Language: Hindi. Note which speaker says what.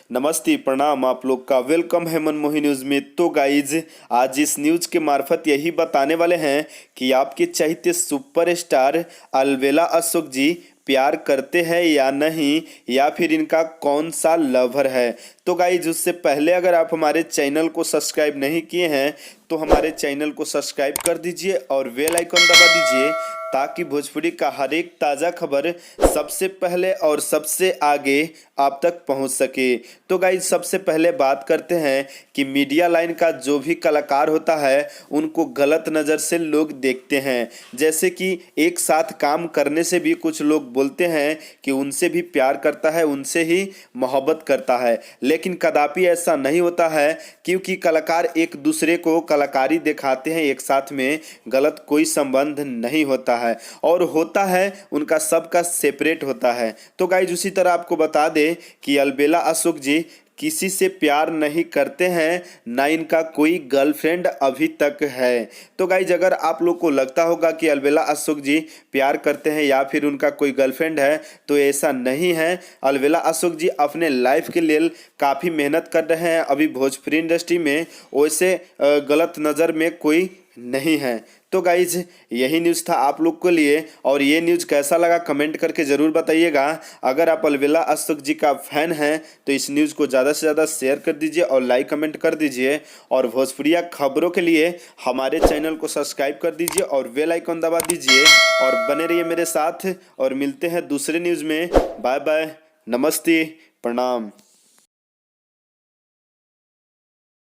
Speaker 1: नमस्ते प्रणाम, आप लोग का वेलकम है मनमोही न्यूज़ में। तो गाइज आज इस न्यूज़ के मार्फत यही बताने वाले हैं कि आपके चहेते सुपरस्टार अलबेला अशोक जी प्यार करते हैं या नहीं, या फिर इनका कौन सा लवर है। तो गाइज उससे पहले अगर आप हमारे चैनल को सब्सक्राइब नहीं किए हैं तो हमारे चैनल को सब्सक्राइब कर दीजिए और बेल आइकन दबा दीजिए ताकि भोजपुरी का हर एक ताज़ा खबर सबसे पहले और सबसे आगे आप तक पहुंच सके। तो गाइज सबसे पहले बात करते हैं कि मीडिया लाइन का जो भी कलाकार होता है उनको गलत नज़र से लोग देखते हैं। जैसे कि एक साथ काम करने से भी कुछ लोग बोलते हैं कि उनसे भी प्यार करता है, उनसे ही मोहब्बत करता है, लेकिन कदापि ऐसा नहीं होता है क्योंकि कलाकार एक दूसरे को कलाकारी दिखाते हैं, एक साथ में गलत कोई संबंध नहीं होता है और होता है उनका सबका सेपरेट होता है। तो गाइज उसी तरह आपको बता दें कि अलबेला अशोक जी किसी से प्यार नहीं करते हैं, ना इनका कोई गर्लफ्रेंड अभी तक है। तो गाइज अगर आप लोग को लगता होगा कि अलबेला अशोक जी प्यार करते हैं या फिर उनका कोई गर्लफ्रेंड है तो ऐसा नहीं है। अलबेला अशोक जी अपने लाइफ के लिए काफ़ी मेहनत कर रहे हैं। अभी भोजपुरी इंडस्ट्री में वैसे गलत नज़र में कोई नहीं है। तो गाइज यही न्यूज़ था आप लोग के लिए और ये न्यूज़ कैसा लगा कमेंट करके ज़रूर बताइएगा। अगर आप अलबेला अशोक जी का फैन हैं तो इस न्यूज़ को ज़्यादा से ज़्यादा शेयर कर दीजिए और लाइक कमेंट कर दीजिए और भोजपुरिया खबरों के लिए हमारे चैनल को सब्सक्राइब कर दीजिए और बेल आइकन दबा दीजिए और बने रहिए मेरे साथ और मिलते हैं दूसरे न्यूज़ में। बाय बाय, नमस्ते, प्रणाम।